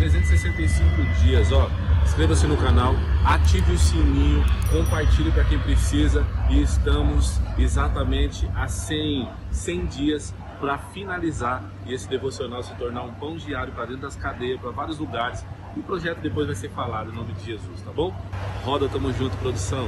365 dias, ó. Inscreva-se no canal, ative o sininho, compartilhe para quem precisa. E estamos exatamente a 100 dias para finalizar e esse devocional se tornar um pão diário para dentro das cadeias, para vários lugares. E o projeto depois vai ser falado em nome de Jesus, tá bom? Roda, tamo junto, produção.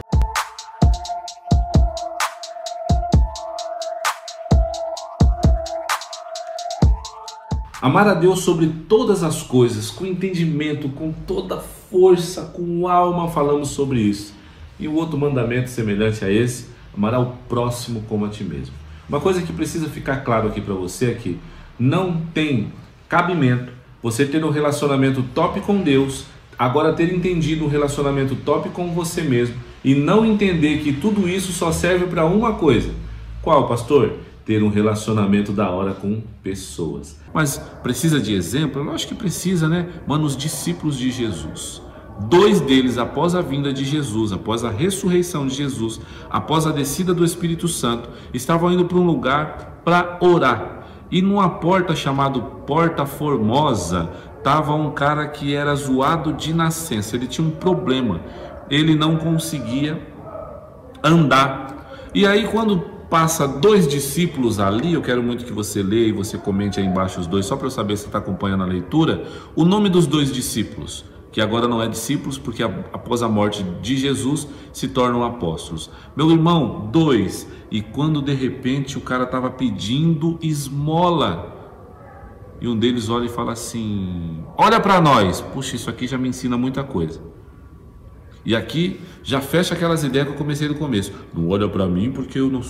Amar a Deus sobre todas as coisas, com entendimento, com toda força, com alma, falamos sobre isso. E o outro mandamento semelhante a esse, amar ao próximo como a ti mesmo. Uma coisa que precisa ficar claro aqui para você é que não tem cabimento você ter um relacionamento top com Deus, agora ter entendido um relacionamento top com você mesmo e não entender que tudo isso só serve para uma coisa. Qual, pastor? Ter um relacionamento da hora com pessoas. Mas precisa de exemplo? Eu acho que precisa, né? Mano, os discípulos de Jesus. 2 deles, após a vinda de Jesus, após a ressurreição de Jesus, após a descida do Espírito Santo, estavam indo para um lugar para orar. E numa porta chamada Porta Formosa, estava um cara que era zoado de nascença. Ele tinha um problema. Ele não conseguia andar. E aí quando passa 2 discípulos ali, eu quero muito que você leia e você comente aí embaixo os 2, só para eu saber se está acompanhando a leitura, o nome dos 2 discípulos, que agora não é discípulos, porque após a morte de Jesus se tornam apóstolos. Meu irmão, 2, e quando de repente o cara estava pedindo esmola, e um deles olha e fala assim, olha para nós, puxa, isso aqui já me ensina muita coisa. E aqui já fecha aquelas ideias que eu comecei no começo, não olha para mim porque eu não...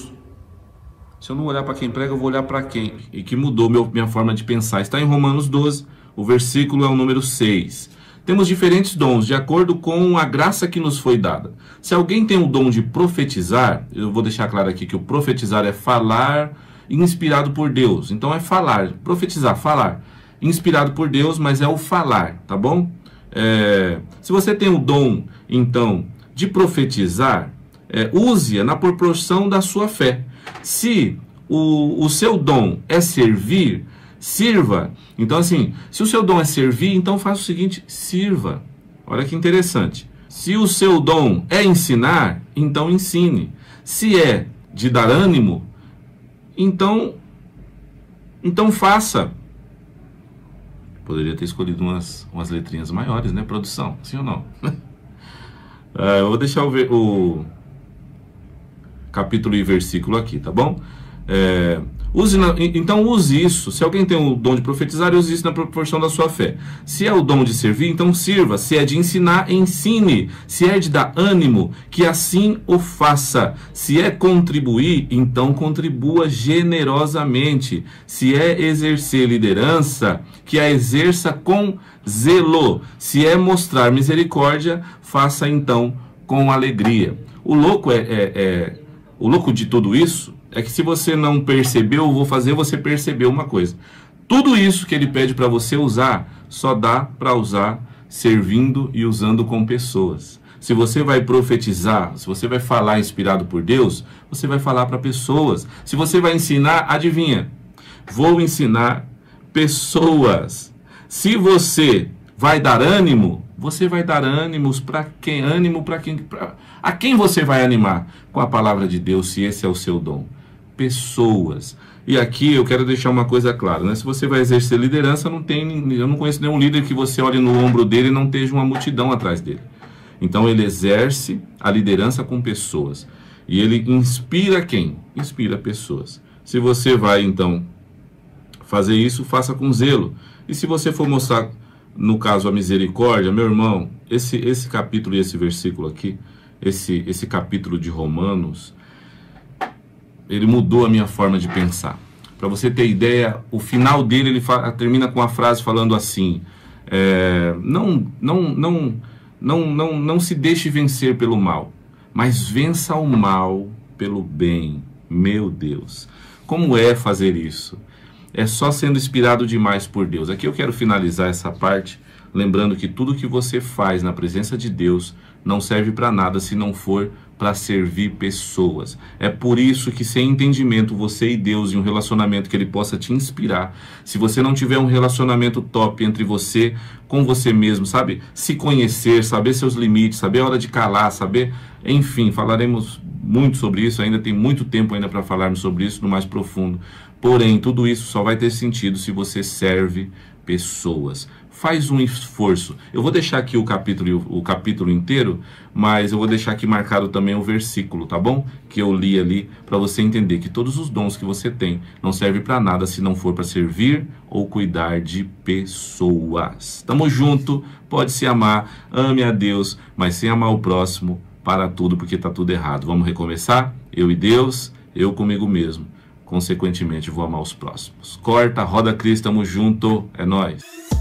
Se eu não olhar para quem prega, eu vou olhar para quem? E que mudou minha forma de pensar. Está em Romanos 12, o versículo é o número 6. Temos diferentes dons, de acordo com a graça que nos foi dada. Se alguém tem o dom de profetizar, eu vou deixar claro aqui que o profetizar é falar inspirado por Deus. Então é falar, profetizar, falar. Inspirado por Deus, mas é o falar, tá bom? Se você tem o dom, então, de profetizar, use-a na proporção da sua fé. Se o seu dom é servir, sirva. Então assim, se o seu dom é servir, então faça o seguinte, sirva. Olha que interessante. Se o seu dom é ensinar, então ensine. Se é de dar ânimo, então faça. Poderia ter escolhido umas letrinhas maiores, né, produção? Sim ou não? Eu vou deixar o capítulo e versículo aqui, tá bom? Então use isso. Se alguém tem o dom de profetizar, use isso na proporção da sua fé. Se é o dom de servir, então sirva. Se é de ensinar, ensine. Se é de dar ânimo, que assim o faça. Se é contribuir, então contribua generosamente. Se é exercer liderança, que a exerça com zelo. Se é mostrar misericórdia, faça então com alegria. O louco de tudo isso é que se você não percebeu, eu vou fazer você perceber uma coisa. Tudo isso que ele pede para você usar, só dá para usar servindo e usando com pessoas. Se você vai profetizar, se você vai falar inspirado por Deus, você vai falar para pessoas. Se você vai ensinar, adivinha? Vou ensinar pessoas. Se você vai dar ânimo, você vai dar ânimos para quem? A quem você vai animar? Com a palavra de Deus, se esse é o seu dom. Pessoas. E aqui eu quero deixar uma coisa clara, né? Se você vai exercer liderança, eu não conheço nenhum líder que você olhe no ombro dele e não esteja uma multidão atrás dele. Então ele exerce a liderança com pessoas. E ele inspira quem? Inspira pessoas. Se você vai então fazer isso, faça com zelo. E se você for mostrar, no caso, a misericórdia, meu irmão, esse capítulo e esse versículo aqui, esse capítulo de Romanos, ele mudou a minha forma de pensar. Para você ter ideia, o final dele ele termina com a frase falando assim: não se deixe vencer pelo mal, mas vença o mal pelo bem. Meu Deus, como é fazer isso? É só sendo inspirado demais por Deus. Aqui eu quero finalizar essa parte, lembrando que tudo que você faz na presença de Deus não serve para nada se não for para servir pessoas. É por isso que, sem entendimento, você e Deus, em um relacionamento que Ele possa te inspirar, se você não tiver um relacionamento top entre você com você mesmo, sabe? Se conhecer, saber seus limites, saber a hora de calar, saber... Enfim, falaremos muito sobre isso, ainda tem muito tempo ainda para falarmos sobre isso no mais profundo. Porém, tudo isso só vai ter sentido se você serve pessoas. Faz um esforço. Eu vou deixar aqui o capítulo inteiro, mas eu vou deixar aqui marcado também o versículo, tá bom? Que eu li ali, para você entender que todos os dons que você tem não servem para nada se não for para servir ou cuidar de pessoas. Tamo junto, pode se amar, ame a Deus, mas sem amar o próximo, para tudo, porque tá tudo errado. Vamos recomeçar? Eu e Deus, eu comigo mesmo. Consequentemente, vou amar os próximos. Corta, roda Cristo, tamo junto, é nóis.